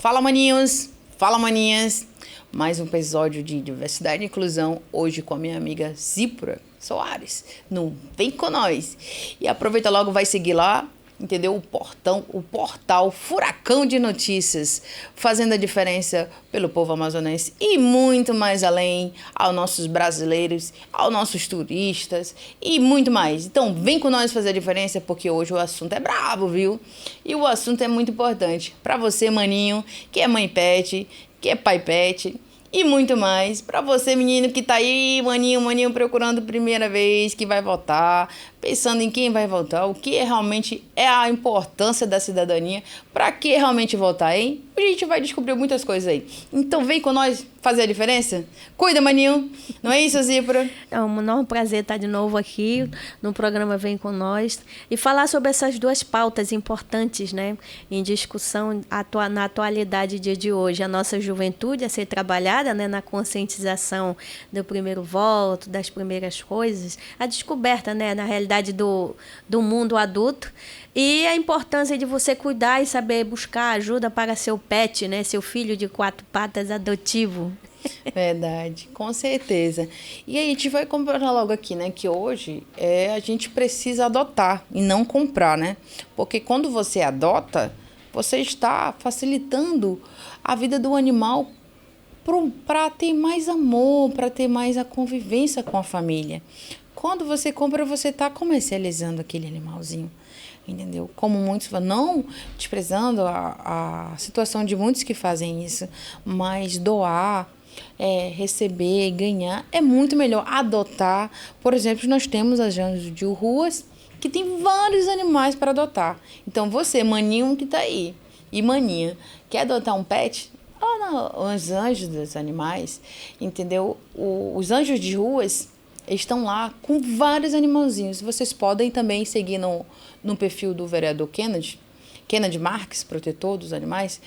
Fala, maninhos! Fala, maninhas! Mais um episódio de Diversidade e Inclusão, hoje com a minha amiga Zípora Soares. Não vem com nós! E aproveita logo, vai seguir lá, entendeu? O portal Furacão de Notícias, fazendo a diferença pelo povo amazonense e muito mais além, aos nossos brasileiros, aos nossos turistas e muito mais. Então vem com nós fazer a diferença, porque hoje o assunto é brabo, viu? E o assunto é muito importante para você, maninho, que é mãe pet, que é pai pet, e muito mais. Para você, menino que tá aí, maninho, procurando primeira vez, que vai votar, pensando em quem vai votar, o que realmente é a importância da cidadania, para que realmente votar, hein? A gente vai descobrir muitas coisas aí. Então vem com nós fazer a diferença? Cuida, maninho. Não é isso, Zípora? É um enorme prazer estar de novo aqui no programa Vem Com Nós e falar sobre essas duas pautas importantes, né, em discussão na atualidade dia de hoje. A nossa juventude a ser trabalhada, né, na conscientização do primeiro voto, das primeiras coisas, a descoberta, né, na realidade do mundo adulto e a importância de você cuidar e saber buscar ajuda para seu pet, né, seu filho de 4 patas adotivo. Verdade, com certeza. E aí a gente vai comprar logo aqui, né? Que hoje a gente precisa adotar e não comprar, né? Porque quando você adota, você está facilitando a vida do animal para ter mais amor, para ter mais a convivência com a família. Quando você compra, você está comercializando aquele animalzinho. Entendeu? Como muitos falam, não desprezando a situação de muitos que fazem isso, mas doar, receber, ganhar, é muito melhor. Adotar, por exemplo, nós temos as Anjos de Ruas, que tem vários animais para adotar. Então você, maninho que tá aí, e maninha, quer adotar um pet? Os Anjos dos Animais, entendeu? Os Anjos de Ruas estão lá com vários animalzinhos. Vocês podem também seguir no perfil do vereador Kennedy Marques, protetor dos animais.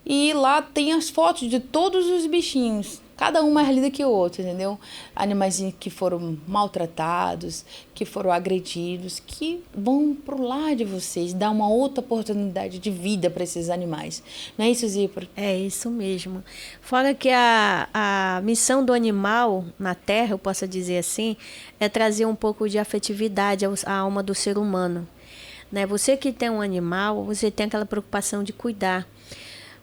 E lá tem as fotos de todos os bichinhos, cada um mais lindo que o outro, entendeu? Animaizinhos que foram maltratados, que foram agredidos, que vão pro lar de vocês, dar uma outra oportunidade de vida para esses animais. Não é isso, Zípora? É isso mesmo. Fora que a missão do animal na Terra, eu posso dizer assim, é trazer um pouco de afetividade à alma do ser humano. Né? Você que tem um animal, você tem aquela preocupação de cuidar.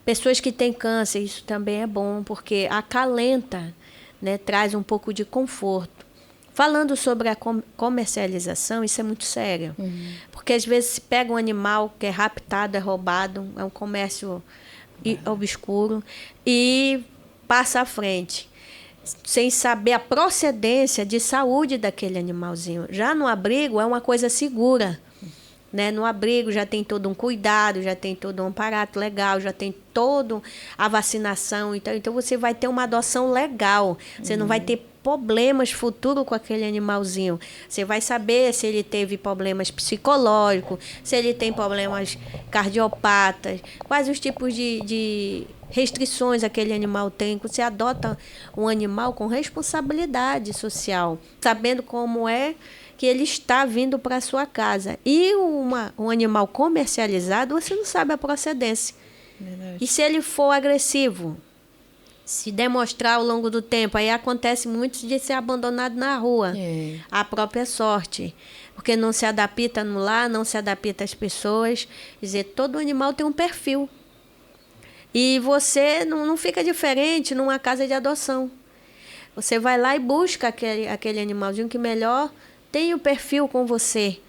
Pessoas que têm câncer, isso também é bom, porque acalenta, né, traz um pouco de conforto. Falando sobre a comercialização, isso é muito sério. Porque às vezes se pega um animal que é raptado, é roubado, é um comércio obscuro, e passa à frente, sem saber a procedência de saúde daquele animalzinho. Já no abrigo é uma coisa segura. Né? No abrigo já tem todo um cuidado, já tem todo um aparato legal, já tem toda a vacinação. Então você vai ter uma adoção legal. Você não vai ter problemas futuros com aquele animalzinho. Você vai saber se ele teve problemas psicológicos, se ele tem problemas cardiopatas, quais os tipos de restrições aquele animal tem. Você adota um animal com responsabilidade social, sabendo como é que ele está vindo para a sua casa. E um animal comercializado, você não sabe a procedência. Verdade. E se ele for agressivo, se demonstrar ao longo do tempo, aí acontece muito de ser abandonado na rua, a própria sorte. Porque não se adapta no lar, não se adapta às pessoas. Quer dizer, todo animal tem um perfil. E você não fica diferente numa casa de adoção. Você vai lá e busca aquele animalzinho que melhor tem o perfil com você.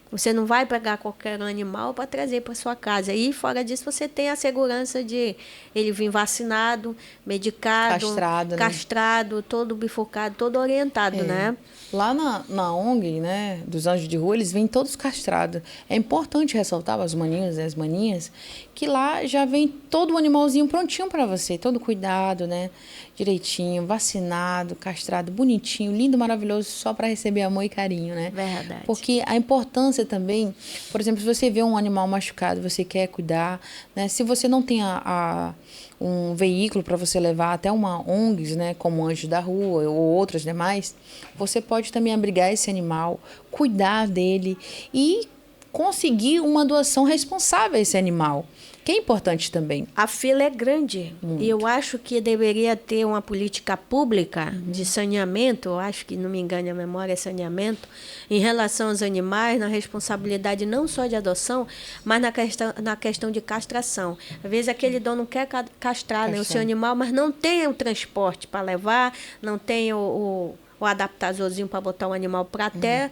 Você não vai pegar qualquer animal para trazer para sua casa. E fora disso, você tem a segurança de ele vir vacinado, medicado, castrado, todo bifurcado, todo orientado, né? Lá na ONG, né, dos Anjos de Rua, eles vêm todos castrados. É importante ressaltar os maninhos e as maninhas que lá já vem todo o animalzinho prontinho para você, todo cuidado, né, direitinho, vacinado, castrado, bonitinho, lindo, maravilhoso, só para receber amor e carinho, né? Verdade. Porque a importância também, por exemplo, se você vê um animal machucado, você quer cuidar, né? Se você não tem um veículo para você levar até uma ONGs, né, como Anjos da Rua ou outras demais, você pode também abrigar esse animal, cuidar dele e conseguir uma doação responsável a esse animal, que é importante também. A fila é grande. Muito. E eu acho que deveria ter uma política pública de saneamento, eu acho que, não me engane a memória, é saneamento, em relação aos animais, na responsabilidade não só de adoção, mas na questão de castração. Às vezes aquele dono quer castrar, né, o seu animal, mas não tem o transporte para levar, não tem o adaptadorzinho para botar o animal para a terra.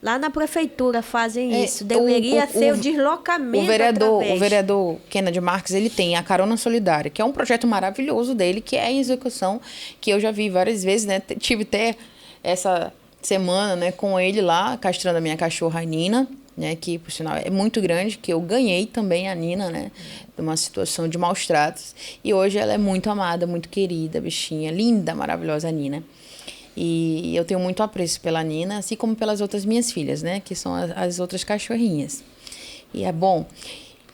Lá na prefeitura fazem isso. Deveria ser o deslocamento. O vereador Kennedy Marques, ele tem a Carona Solidária, que é um projeto maravilhoso dele, que é em execução, que eu já vi várias vezes, né? Tive até essa semana, né, com ele lá, castrando a minha cachorra, a Nina, né, que, por sinal, é muito grande, que eu ganhei também a Nina, né, de uma situação de maus tratos. E hoje ela é muito amada, muito querida, bichinha, linda, maravilhosa, a Nina. E eu tenho muito apreço pela Nina, assim como pelas outras minhas filhas, né? Que são as outras cachorrinhas. E é bom.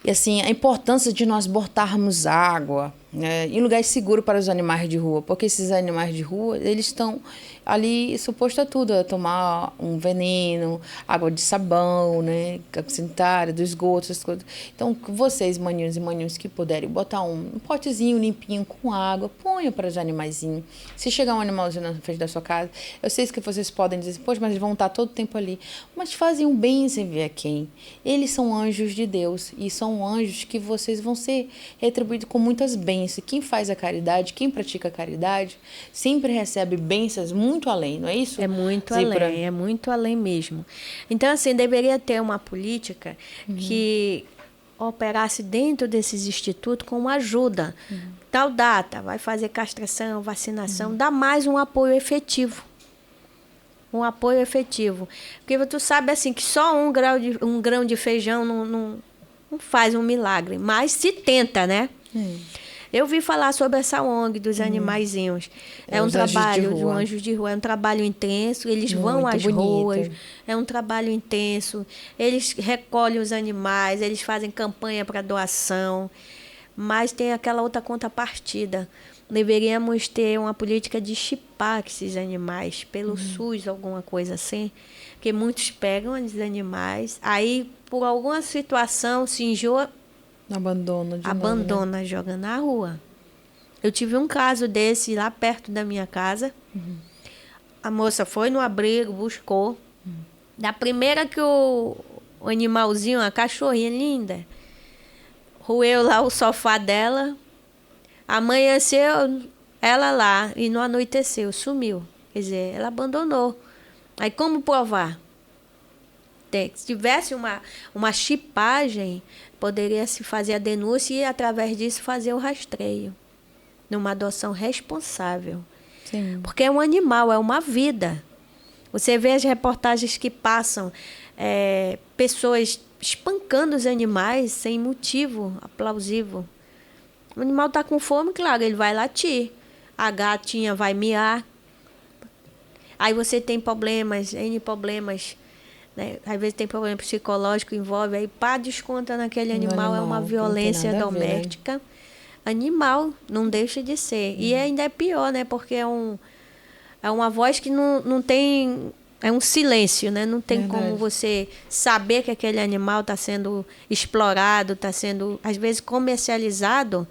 E assim, a importância de nós botarmos água, né, em lugares seguros para os animais de rua. Porque esses animais de rua, eles estão ali suposto a tudo. A tomar um veneno, água de sabão, né? Sanitária, do esgoto, essas coisas. Então, vocês, maninhos e maninhos, que puderem botar um potezinho limpinho com água, ponham para os animaizinhos. Se chegar um animalzinho na frente da sua casa, eu sei que vocês podem dizer, poxa, mas eles vão estar todo o tempo ali. Mas fazem um bem sem ver a quem. Eles são anjos de Deus e são anjos que vocês vão ser retribuídos com muitas bênçãos. Quem faz a caridade, quem pratica a caridade, sempre recebe bênçãos muito além, não é isso? É muito além, é muito além mesmo. Então, assim, deveria ter uma política que operasse dentro desses institutos com ajuda. Tal data, vai fazer castração, vacinação, dá mais um apoio efetivo. Um apoio efetivo. Porque tu sabe, assim, que só um grão de feijão não faz um milagre, mas se tenta, né? Eu vi falar sobre essa ONG dos animaizinhos. É um trabalho de anjos de rua, é um trabalho intenso, eles vão às ruas, é um trabalho intenso, eles recolhem os animais, eles fazem campanha para doação, mas tem aquela outra contrapartida. Deveríamos ter uma política de chipar esses animais pelo SUS, alguma coisa assim, porque muitos pegam esses animais, aí por alguma situação se enjoa, abandona, joga na rua. Eu tive um caso desse lá perto da minha casa. A moça foi no abrigo, buscou. Da primeira que o animalzinho, a cachorrinha linda, roeu lá o sofá dela, amanheceu ela lá e não anoiteceu, sumiu. Quer dizer, ela abandonou. Aí como provar? Se tivesse uma chipagem, poderia se fazer a denúncia e, através disso, fazer o rastreio. Numa adoção responsável. Sim. Porque é um animal, é uma vida. Você vê as reportagens que passam, pessoas espancando os animais sem motivo plausível. O animal está com fome, claro, ele vai latir. A gatinha vai miar. Aí você tem problemas, N problemas. Né? Às vezes tem problema psicológico, envolve, aí pá, desconta naquele animal, é uma violência doméstica. Ver, né? Animal, não deixa de ser. E ainda é pior, né? Porque é uma voz que não tem... É um silêncio, né? Não tem como você saber que aquele animal está sendo explorado, está sendo, às vezes, comercializado.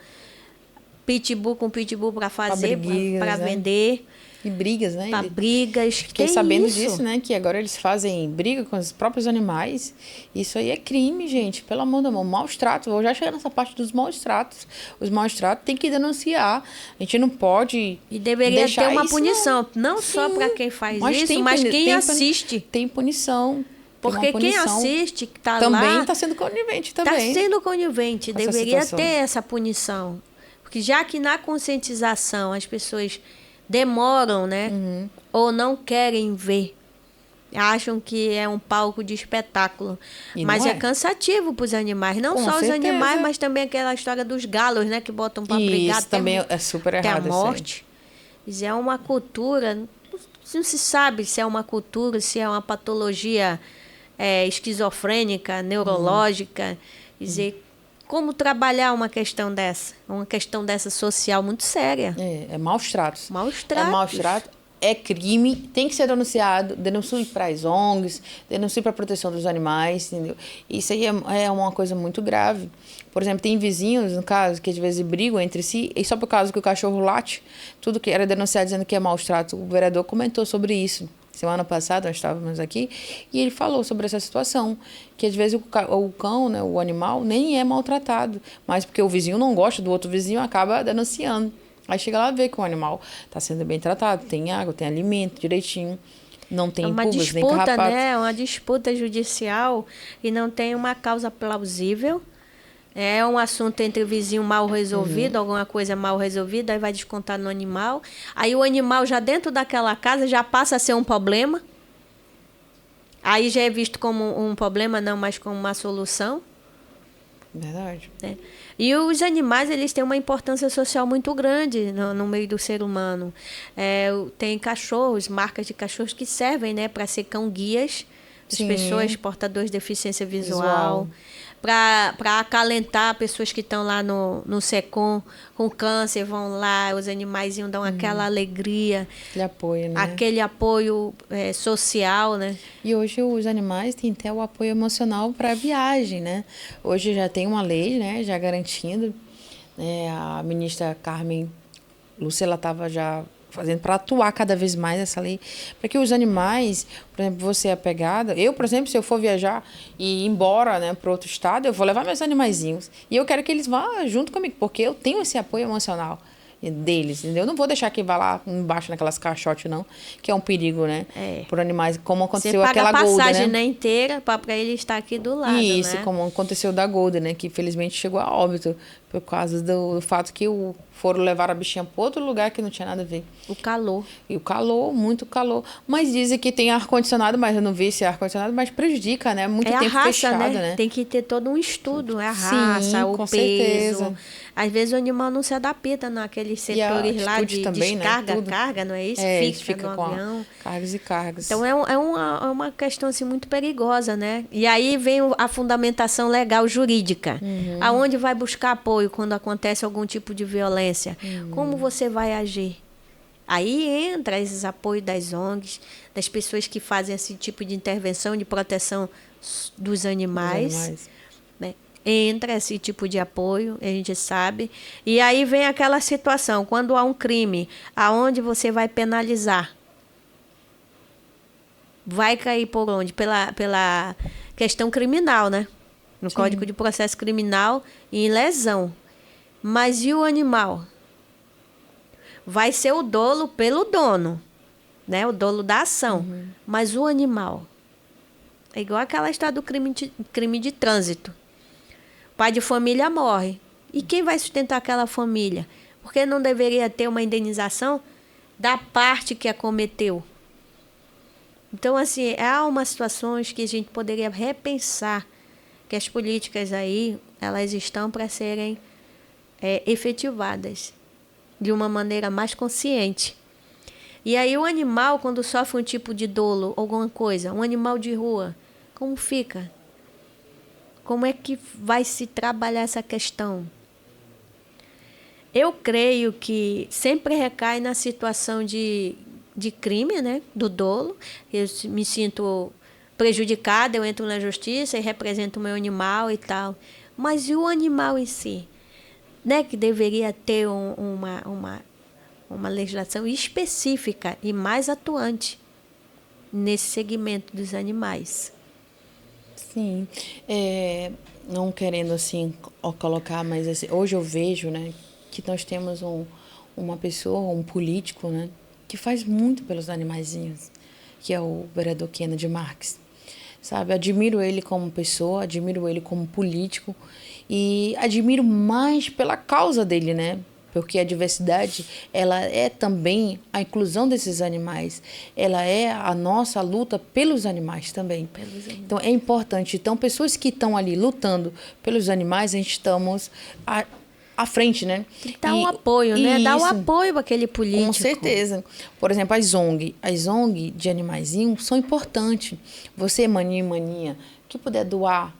Pitbull com pitbull para fazer, para vender. E brigas, né? Para brigas. Fiquei sabendo disso, né? Que agora eles fazem briga com os próprios animais. Isso aí é crime, gente. Pelo amor de Deus. Maus tratos. Vou já chegar nessa parte dos maus tratos. Os maus tratos tem que denunciar. A gente não pode. E deveria ter uma punição. Não só para quem faz isso, mas quem assiste. Tem punição. Porque quem assiste, que está lá... Também está sendo conivente. Está sendo conivente. Deveria ter essa punição. Porque já que na conscientização as pessoas demoram, né? Ou não querem ver. Acham que é um palco de espetáculo. Mas é cansativo para os animais. Não só os animais, mas também aquela história dos galos, né? Que botam para brigar. Isso também é super errado. Até a morte. Isso é uma cultura... Não se sabe se é uma cultura, se é uma patologia esquizofrênica, neurológica. Quer dizer... Como trabalhar uma questão dessa social muito séria. É maus tratos. Maus tratos. É maus tratos. é crime, tem que ser denunciado, denuncie para as ONGs, denuncie para a proteção dos animais, entendeu? Isso aí é uma coisa muito grave. Por exemplo, tem vizinhos, no caso, que às vezes brigam entre si, e só por causa que o cachorro late, tudo que era denunciado dizendo que é maus trato. O vereador comentou sobre isso. Semana passada, nós estávamos aqui, e ele falou sobre essa situação, que às vezes o cão, né, o animal, nem é maltratado, mas porque o vizinho não gosta do outro vizinho, acaba denunciando. Aí chega lá e vê que o animal está sendo bem tratado, tem água, tem alimento direitinho, não tem pulgas, nem carrapatos. Né? É uma disputa judicial e não tem uma causa plausível. É um assunto entre vizinho mal resolvido, alguma coisa mal resolvida, aí vai descontar no animal. Aí o animal já dentro daquela casa já passa a ser um problema. Aí já é visto como um problema, não mais como uma solução. Verdade. Né? E os animais, eles têm uma importância social muito grande no meio do ser humano. Tem cachorros, marcas de cachorros que servem, né, para ser cão-guias das pessoas portadoras de deficiência visual. Para acalentar pessoas que estão lá no SECOM com câncer, vão lá, os animaizinhos dão aquela alegria. Aquele apoio, né? Aquele apoio social, né? E hoje os animais têm até o apoio emocional para a viagem, né? Hoje já tem uma lei, né, já garantindo, né, a ministra Carmen Lúcia, ela estava já fazendo para atuar cada vez mais essa lei, para que os animais, por exemplo, você é apegada, eu, por exemplo, se eu for viajar e ir embora, né, para outro estado, eu vou levar meus animaizinhos e eu quero que eles vá junto comigo, porque eu tenho esse apoio emocional deles, entendeu? Eu não vou deixar que vá lá embaixo naquelas caixotes, não, que é um perigo, né? Por animais, como aconteceu aquela Golden, né? Você paga a passagem, né, inteira para ele estar aqui do lado, isso, né? como aconteceu da Golden, né? Que felizmente chegou a óbito por causa do fato que foram levar a bichinha para outro lugar que não tinha nada a ver. O calor. E o calor, muito calor. Mas dizem que tem ar-condicionado, mas eu não vi esse ar-condicionado, mas prejudica, né? Muito tempo raça, fechado, né? Tem que ter todo um estudo, a raça, o peso. Certeza. Às vezes o animal não se adapta naqueles setores lá de também, descarga, né? Carga, não é isso? Fica no com avião. Cargas e cargas. Então é uma questão assim, muito perigosa, né? E aí vem a fundamentação legal jurídica. Aonde vai buscar apoio quando acontece algum tipo de violência? Como você vai agir? Aí entra esses apoios das ONGs, das pessoas que fazem esse tipo de intervenção de proteção dos animais. Né? Entra esse tipo de apoio, a gente sabe. E aí vem aquela situação, quando há um crime, aonde você vai penalizar? Vai cair por onde? Pela questão criminal, né? No Código de Processo Criminal, em lesão. Mas e o animal? Vai ser o dolo pelo dono, né? O dolo da ação. Mas o animal é igual aquela história do crime de trânsito. O pai de família morre. E quem vai sustentar aquela família? Porque não deveria ter uma indenização da parte que a cometeu. Então, assim, há umas situações que a gente poderia repensar, que as políticas aí, elas estão para serem efetivadas de uma maneira mais consciente. E aí o animal, quando sofre um tipo de dolo, alguma coisa, um animal de rua, como fica? Como é que vai se trabalhar essa questão? Eu creio que sempre recai na situação de crime, né? Do dolo. Eu me sinto prejudicada, eu entro na justiça e represento o meu animal e tal. Mas e o animal em si? Né, que deveria ter uma legislação específica e mais atuante nesse segmento dos animais. Sim, não querendo assim colocar, mas assim, hoje eu vejo, né, que nós temos uma pessoa, um político, né, que faz muito pelos animaizinhos, que é o vereador Kennedy Marques. Sabe, admiro ele como pessoa, admiro ele como político e admiro mais pela causa dele, né? Porque a diversidade, ela é também a inclusão desses animais, ela é a nossa luta pelos animais também. Então é importante. Então, pessoas que estão ali lutando pelos animais, a gente estamos à frente, né? Dá um apoio, né? Dá um apoio para aquele político. Com certeza. Por exemplo, as ONG de animaizinhos são importantes. Você, maninha, que puder doar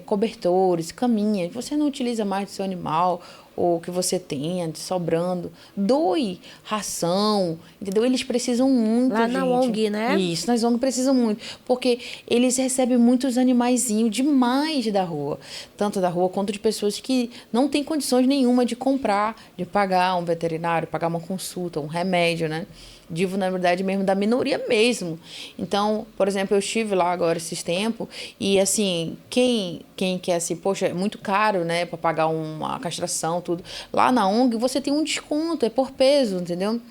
cobertores, caminhas, você não utiliza mais do seu animal, ou que você tenha sobrando, doe ração, entendeu? Eles precisam muito, Lá gente. na ONG, né? Isso, nas ONG precisam muito, porque eles recebem muitos animaizinhos demais da rua, tanto da rua quanto de pessoas que não têm condições nenhuma de comprar, de pagar um veterinário, pagar uma consulta, um remédio, né? Digo, na verdade, mesmo da minoria mesmo. Então, por exemplo, eu estive lá agora esses tempos e, assim, quem quer, assim, poxa, é muito caro, né, para pagar uma castração, tudo. Lá na ONG você tem um desconto, é por peso, entendeu?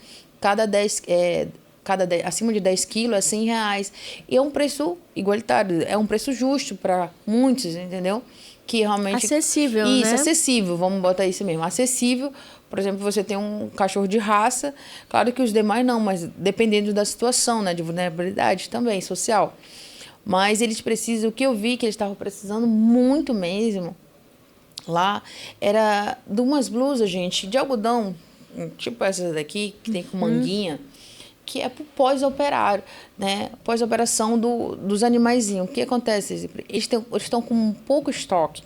Acima de 10 quilos é R$ 100. E é um preço igualitário, é um preço justo para muitos, entendeu? Que realmente... Acessível, isso, né? acessível, vamos botar isso mesmo. Acessível. Por exemplo, você tem um cachorro de raça, claro que os demais não, mas dependendo da situação, né, de vulnerabilidade também, social. Mas eles precisam, o que eu vi que eles estavam precisando muito mesmo, lá, era de umas blusas, gente, de algodão, tipo essas daqui, que tem com manguinha, que é pro pós-operário, né, pós-operação dos animaizinhos. O que acontece? Eles estão com um pouco estoque.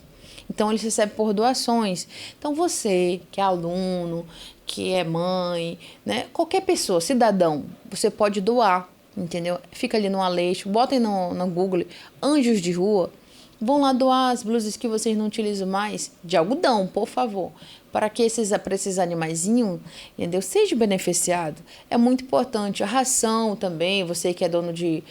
Então, eles recebem por doações. Então, você que é aluno, que é mãe, né? Qualquer pessoa, cidadão, você pode doar, entendeu? Fica ali no Aleixo, botem no Google, Anjos de Rua. Vão lá doar as blusas que vocês não utilizam mais, de algodão, por favor. Para que esses animaizinhos, entendeu? Seja beneficiado. É muito importante. A ração também, você que é dono de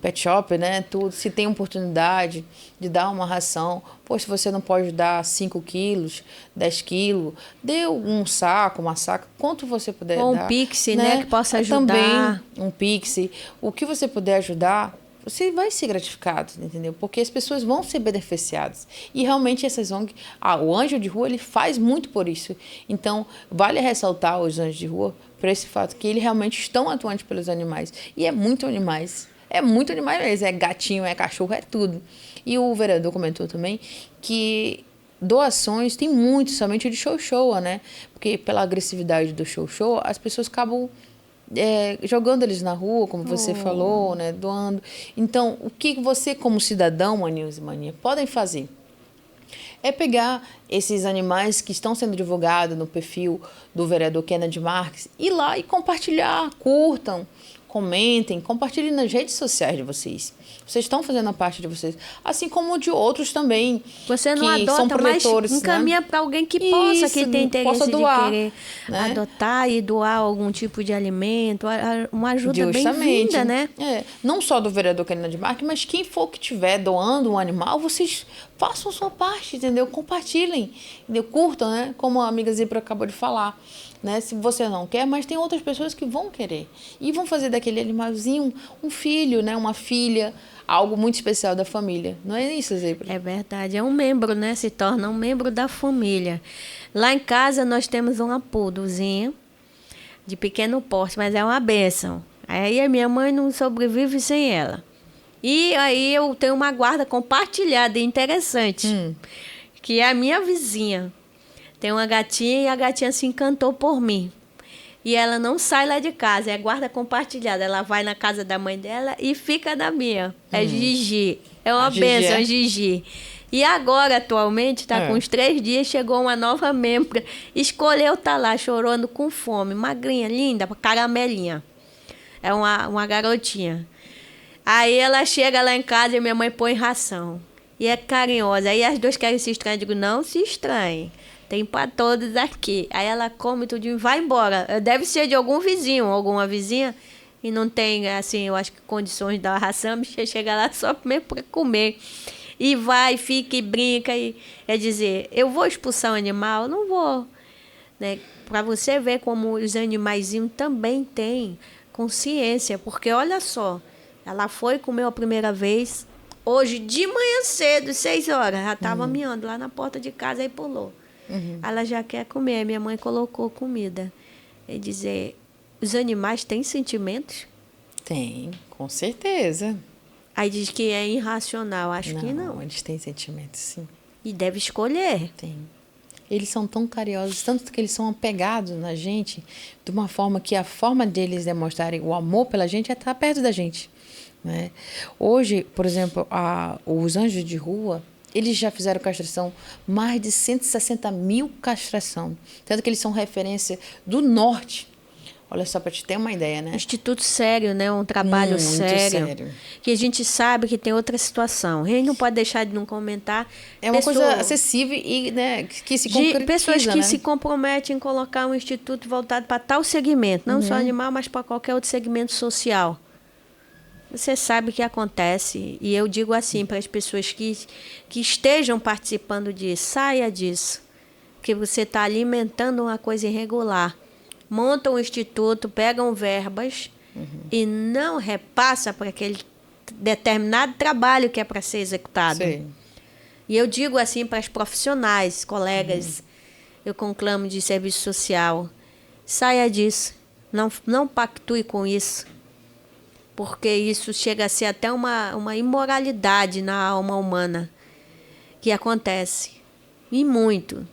pet shop, né? Tudo, se tem oportunidade de dar uma ração, pois se você não pode dar 5 quilos, 10 quilos, dê um saco, uma saca, quanto você puder Ou dar. um Pix, né? Que possa ajudar. Também um Pix. O que você puder ajudar, você vai ser gratificado, entendeu? Porque as pessoas vão ser beneficiadas. E realmente essas ONG, o Anjo de Rua, ele faz muito por isso. Então, vale ressaltar os Anjos de Rua por esse fato que eles realmente estão atuantes pelos animais. E é muito animais. É muito animais mesmo. É gatinho, é cachorro, é tudo. E o vereador comentou também que doações tem muito, somente de show-show, né? Porque pela agressividade do show-show, as pessoas acabam jogando eles na rua, como você falou, né, doando. Então, o que você, como cidadão, Manils e Mania, podem fazer? É pegar esses animais que estão sendo divulgados no perfil do vereador Kennedy Marques, ir lá e compartilhar, curtam, comentem, compartilhem nas redes sociais de vocês. Vocês estão fazendo a parte de vocês. Assim como de outros também. Você não que adota, são protetores, mas encaminha, né, para alguém que possa, que tem interesse doar, de querer, né, adotar e doar algum tipo de alimento. Uma ajuda bem-vinda, né? Não só do vereador Kennedy Marques, mas quem for que estiver doando um animal, vocês façam a sua parte, entendeu? Compartilhem, entendeu? Curtam, né? Como a amiga Zipra acabou de falar. Né? Se você não quer, mas tem outras pessoas que vão querer. E vão fazer daquele animalzinho um filho, né? Uma filha, algo muito especial da família. Não é isso, Zebra? É verdade. É um membro, né? Se torna um membro da família. Lá em casa nós temos uma poodlezinha de pequeno porte, mas é uma bênção. Aí a minha mãe não sobrevive sem ela. E aí eu tenho uma guarda compartilhada interessante, que é a minha vizinha. Tem uma gatinha e a gatinha se encantou por mim. E ela não sai lá de casa, é guarda compartilhada. Ela vai na casa da mãe dela e fica na minha. É Gigi. É uma bênção, Gigi. E agora, atualmente, está com uns 3 dias, chegou uma nova membra. Escolheu estar lá, chorando com fome. Magrinha, linda, caramelinha. É uma garotinha. Aí ela chega lá em casa e minha mãe põe ração. E é carinhosa. Aí as duas querem se estranhar. Eu digo, não se estranhe. Tem para todos aqui. Aí ela come tudo e vai embora. Deve ser de algum vizinho, alguma vizinha. E não tem, assim, eu acho que condições de dar ração. A bicha chega lá só mesmo para comer. E vai, fica e brinca. E, é dizer, eu vou expulsar um animal? Não vou. Né? Para você ver como os animaizinhos também têm consciência. Porque olha só, ela foi, comeu a primeira vez. Hoje, de manhã cedo, 6 horas, já estava miando lá na porta de casa e pulou. Ela já quer comer. Minha mãe colocou comida. E dizer, os animais têm sentimentos? Tem, com certeza. Aí diz que é irracional. Acho que não. Não, eles têm sentimentos, sim. E deve escolher. Tem. Eles são tão carinhosos, tanto que eles são apegados na gente, de uma forma que a forma deles demonstrarem o amor pela gente é estar perto da gente. Né? Hoje, por exemplo, os Anjos de Rua, Eles já fizeram castração, mais de 160 mil castração. Tanto que eles são referência do norte. Olha só, para te ter uma ideia, né? Instituto sério, né? Um trabalho Muito sério. Que a gente sabe que tem outra situação. A gente não pode deixar de não comentar. É uma coisa acessível e, né, que se concretiza, pessoas que né? se comprometem em colocar um instituto voltado para tal segmento. Não só animal, mas para qualquer outro segmento social. Você sabe o que acontece. E eu digo assim para as pessoas que estejam participando disso. Saia disso. Porque você está alimentando uma coisa irregular. Montam um instituto, pegam verbas e não repassa para aquele determinado trabalho que é para ser executado. Sim. E eu digo assim para os profissionais, colegas, eu conclamo de serviço social, saia disso, não pactue com isso, porque isso chega a ser até uma imoralidade na alma humana, que acontece, e muito.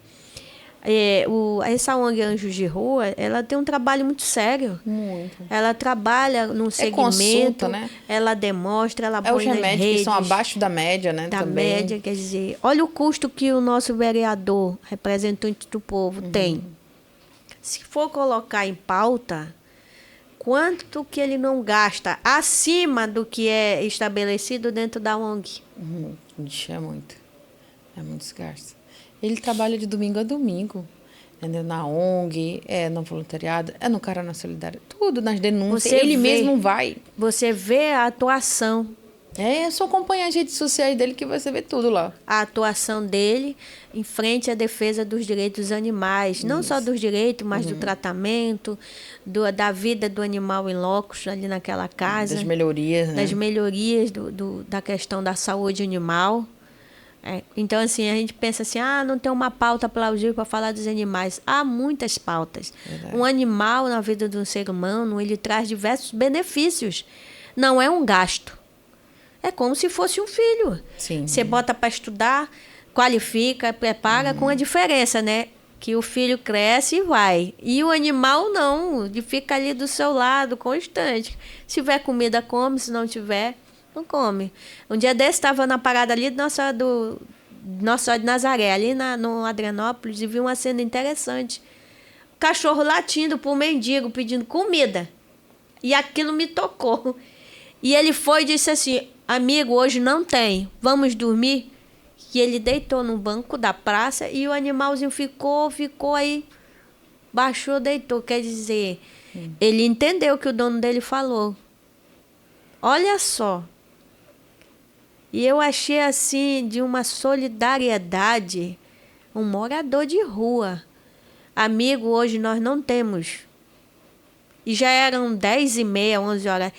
Essa ONG Anjos de Rua, ela tem um trabalho muito sério. Muito. Ela trabalha num segmento, consulta, né? Ela demonstra, ela os põe nas remédios redes. Que são abaixo da média, né? Da também. média, quer dizer, olha o custo que o nosso vereador, representante do povo, tem. Se for colocar em pauta, quanto que ele não gasta acima do que é estabelecido dentro da ONG? É muito. É muito escasso. Ele trabalha de domingo a domingo, entendeu? Na ONG, no voluntariado, no Cara Solidário, tudo nas denúncias. Ele mesmo vai. Você vê a atuação. É só acompanhar as redes sociais dele que você vê tudo lá. A atuação dele em frente à defesa dos direitos dos animais. Isso. Não só dos direitos, mas do tratamento, da vida do animal em locos ali naquela casa. Das melhorias, né? Das melhorias da questão da saúde animal. Então, assim, a gente pensa assim, não tem uma pauta plausível para falar dos animais. Há muitas pautas. Verdade. Um animal na vida de um ser humano, ele traz diversos benefícios. Não é um gasto. É como se fosse um filho. Sim. Você bota para estudar, qualifica, prepara, com a diferença, né? Que o filho cresce e vai. E o animal não, ele fica ali do seu lado, constante. Se tiver comida, come, se não tiver... não come. Um dia desse, estava na parada ali Nossa Senhora de Nazaré, ali no Adrianópolis, e vi uma cena interessante. O cachorro latindo para o mendigo, pedindo comida. E aquilo me tocou. E ele foi e disse assim, amigo, hoje não tem, vamos dormir? E ele deitou no banco da praça e o animalzinho ficou aí, baixou, deitou. Quer dizer, ele entendeu o que o dono dele falou. Olha só. E eu achei, assim, de uma solidariedade, um morador de rua. Amigo, hoje nós não temos. E já eram 10h30, 11 horas.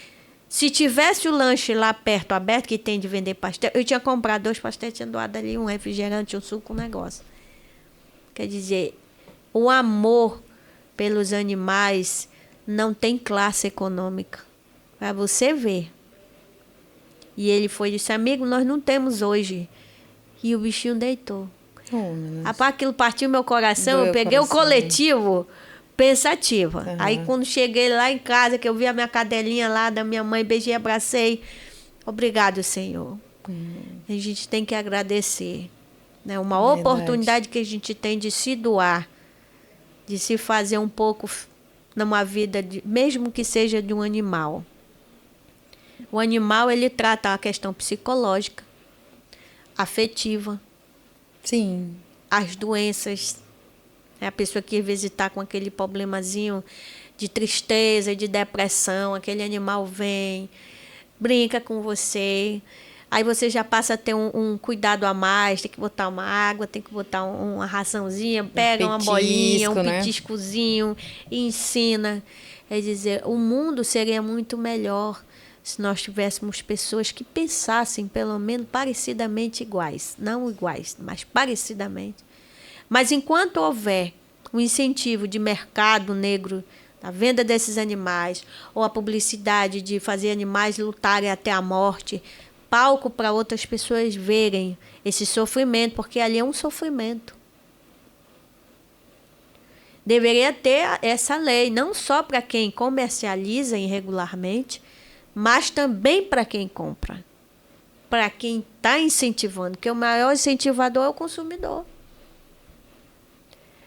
Se tivesse o lanche lá perto, aberto, que tem de vender pastel, eu tinha comprado 2 pastéis, tinha doado ali um refrigerante, um suco, um negócio. Quer dizer, o amor pelos animais não tem classe econômica. Para você ver. E ele foi e disse, amigo, nós não temos hoje. E o bichinho deitou. Aquilo partiu meu coração, eu peguei o coletivo pensativa. Aí quando cheguei lá em casa, que eu vi a minha cadelinha lá da minha mãe, beijei, abracei. Obrigado, Senhor. A gente tem que agradecer. Né? Uma oportunidade que a gente tem de se doar, de se fazer um pouco numa vida, mesmo que seja de um animal. O animal, ele trata a questão psicológica, afetiva. Sim. As doenças. A pessoa que às vezes está com aquele problemazinho de tristeza, de depressão, aquele animal vem, brinca com você. Aí você já passa a ter um cuidado a mais, tem que botar uma água, tem que botar uma raçãozinha, pega uma bolinha, um petiscozinho, e ensina. Quer dizer, o mundo seria muito melhor se nós tivéssemos pessoas que pensassem, pelo menos, parecidamente iguais. Não iguais, mas parecidamente. Mas enquanto houver um incentivo de mercado negro, a venda desses animais, ou a publicidade de fazer animais lutarem até a morte, palco para outras pessoas verem esse sofrimento, porque ali é um sofrimento. Deveria ter essa lei, não só para quem comercializa irregularmente, mas também para quem compra. para quem está incentivando, porque o maior incentivador é o consumidor.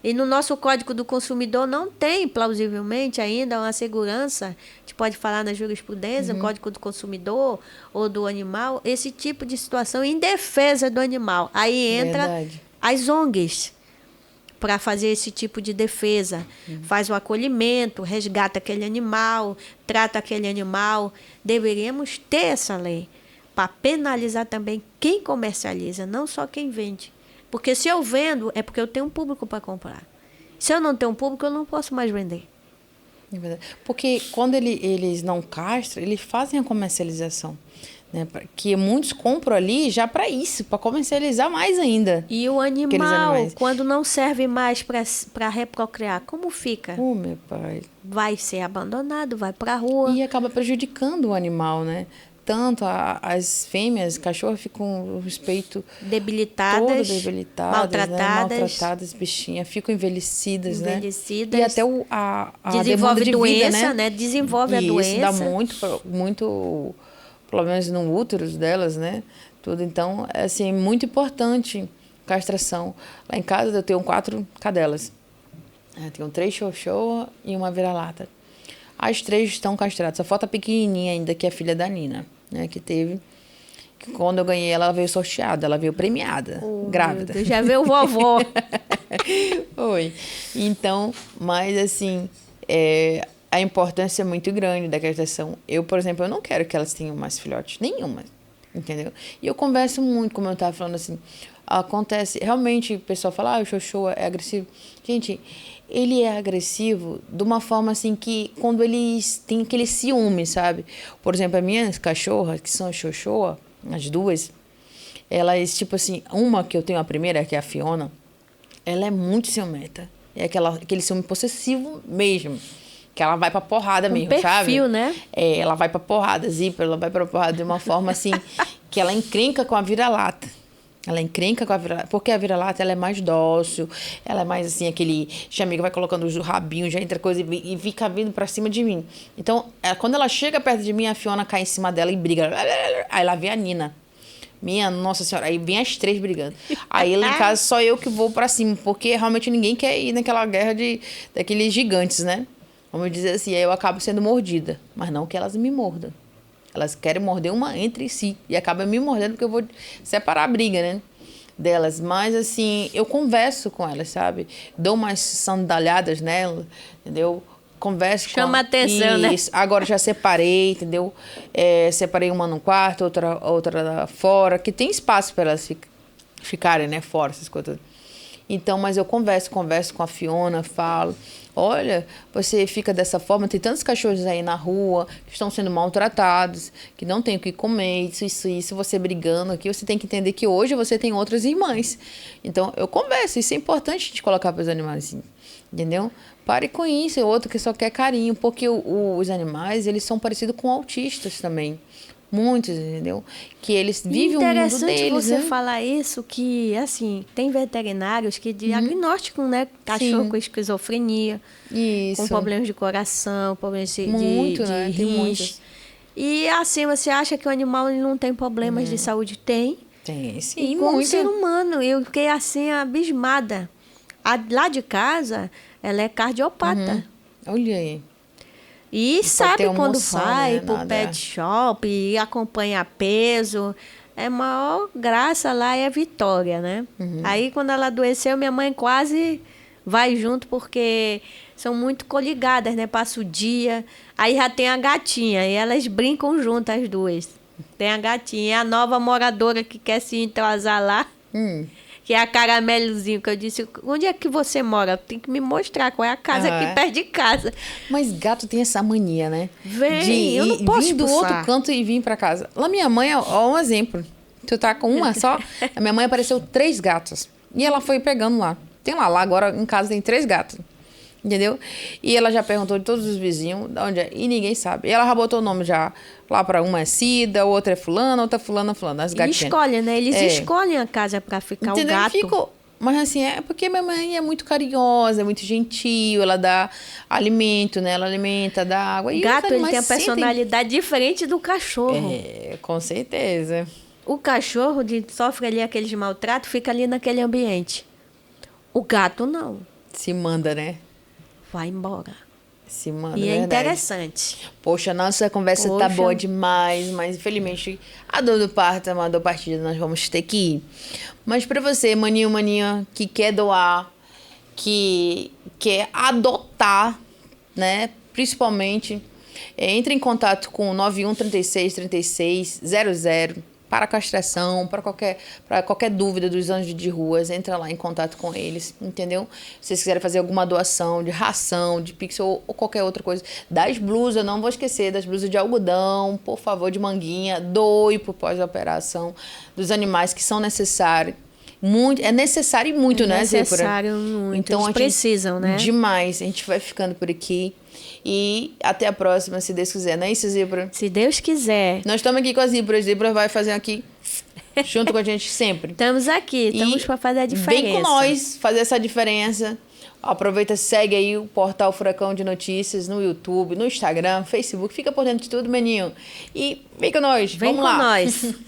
E no nosso Código do Consumidor não tem, plausivelmente, ainda uma segurança, a gente pode falar na jurisprudência, Código do Consumidor ou do animal, esse tipo de situação em defesa do animal. Aí entra as ONGs para fazer esse tipo de defesa. Faz o acolhimento, resgata aquele animal, trata aquele animal. Deveríamos ter essa lei para penalizar também quem comercializa, não só quem vende. Porque se eu vendo, é porque eu tenho um público para comprar. Se eu não tenho um público, eu não posso mais vender. É verdade. Porque quando eles não castram, eles fazem a comercialização. Né? Que muitos compram ali já para isso, para comercializar mais ainda. E o animal, quando não serve mais para reprocriar, como fica? Meu pai. Vai ser abandonado, vai para a rua. E acaba prejudicando o animal, né? Tanto as fêmeas, cachorros ficam o respeito debilitadas, maltratadas, bichinhas, ficam envelhecidas, né? E até a desenvolve de doença, vida, né? Desenvolve a isso doença. Dá muito, pelo menos no útero delas, né? Tudo. Então, é assim, muito importante castração. Lá em casa eu tenho 4 cadelas. Eu tenho 3 xoxoa e uma vira-lata. As 3 estão castradas. Só falta a pequenininha ainda, que é a filha da Nina. Né, que quando eu ganhei ela veio sorteada, ela veio premiada, grávida. Já veio vovó. Oi. Então, mas assim, a importância é muito grande da castração. Eu, por exemplo, eu não quero que elas tenham mais filhotes, nenhuma, entendeu? E eu converso muito, como eu estava falando assim, acontece, realmente o pessoal fala, o xoxô é agressivo. Gente, ele é agressivo de uma forma assim que quando eles têm aquele ciúme, sabe? Por exemplo, as minhas cachorras, que são xoxoa, as 2, elas, tipo assim, uma que eu tenho, a primeira, que é a Fiona, ela é muito ciumenta. É aquele ciúme possessivo mesmo. Que ela vai pra porrada mesmo, perfil, sabe? Perfil, né? Ela vai pra porrada, ela vai pra porrada de uma forma assim, que ela encrenca com a vira-lata. Ela encrenca com a vira-lata, porque a vira-lata ela é mais dócil, ela é mais assim, aquele chamigo vai colocando o rabinho, já entra coisa e fica vindo pra cima de mim. Então, quando ela chega perto de mim, a Fiona cai em cima dela e briga. Aí lá vem a Nina. Minha Nossa Senhora, aí vem as 3 brigando. Aí lá em casa só eu que vou pra cima, porque realmente ninguém quer ir naquela guerra daqueles gigantes, né? Vamos dizer assim, aí eu acabo sendo mordida, mas não que elas me mordam. Elas querem morder uma entre si e acabam me mordendo porque eu vou separar a briga, né? Delas. Mas, assim, eu converso com elas, sabe? Dou umas sandalhadas nela, entendeu? Converso Chama atenção, né? Agora já separei, entendeu? Separei uma no quarto, outra fora, que tem espaço para elas ficarem, né? Fora, essas coisas. Então, mas eu converso com a Fiona, falo, olha, você fica dessa forma, tem tantos cachorros aí na rua que estão sendo maltratados, que não tem o que comer, isso, você brigando aqui, você tem que entender que hoje você tem outras irmãs. Então, eu converso, isso é importante a gente colocar para os animais assim, entendeu? Pare com isso, é outro que só quer carinho, porque os animais, eles são parecidos com autistas também. Muitos, entendeu? Que eles vivem o mundo deles. Interessante você falar isso, que, assim, tem veterinários que diagnosticam, né? Cachorro com esquizofrenia, com problemas de coração, problemas de rins. E, assim, você acha que o animal ele não tem problemas de saúde? Tem. Tem, sim. E como ser humano, eu fiquei, assim, abismada. Lá de casa, ela é cardiopata. Olha aí. E sabe quando vai pro pet shop e acompanha peso. É maior graça lá é a Vitória, né? Aí quando ela adoeceu, minha mãe quase vai junto, porque são muito coligadas, né? Passa o dia. Aí já tem a gatinha, e elas brincam juntas as duas. Tem a gatinha, e a nova moradora que quer se entrosar lá. Que é a Caramelozinho, que eu disse, onde é que você mora? Tem que me mostrar qual é a casa aqui perto de casa. Mas gato tem essa mania, né? Eu não posso vir do outro canto e vir pra casa. Lá minha mãe, ó, um exemplo. Tu tá com uma só, a minha mãe apareceu 3 gatos. E ela foi pegando lá. Tem lá agora em casa tem 3 gatos. Entendeu? E ela já perguntou de todos os vizinhos, de onde é, e ninguém sabe. E ela já botou o nome já. Lá para uma é Cida, outra é fulana, outra fulana. As gatinhas. E escolhem, né? Eles escolhem a casa para ficar. Entendeu? O gato. Mas assim, é porque minha mãe é muito carinhosa, é muito gentil, ela dá alimento, né? Ela alimenta, dá água. O gato, ele tem a personalidade diferente do cachorro. Com certeza. O cachorro sofre ali aqueles maltratos, fica ali naquele ambiente. O gato não. Se manda, né? Vai embora. Se manda, E é verdade. interessante. Poxa, nossa conversa tá boa demais, mas infelizmente a dor do parto é uma dor partida, nós vamos ter que ir. Mas pra você, maninho, maninha, que quer doar, que quer adotar, né? Principalmente, entre em contato com o 91 36 36 00 para castração, para qualquer dúvida dos anjos de ruas, entra lá em contato com eles, entendeu? Se vocês quiserem fazer alguma doação de ração, de pixel ou qualquer outra coisa, das blusas, não vou esquecer, das blusas de algodão, por favor, de manguinha, doe por pós-operação, dos animais que são necessários. Muito, é necessário e muito, né, Zípora? Necessário muito, então, eles precisam, né? Demais. A gente vai ficando por aqui. E até a próxima, se Deus quiser. Não é isso, Zípora? Se Deus quiser. Nós estamos aqui com a Zípora. A Zípora vai fazer aqui junto com a gente sempre. Estamos aqui, estamos para fazer a diferença. Vem com nós fazer essa diferença. Aproveita, segue aí o portal Furacão de Notícias no YouTube, no Instagram, Facebook. Fica por dentro de tudo, maninho. E vem com nós. Vem Vamos com lá. nós.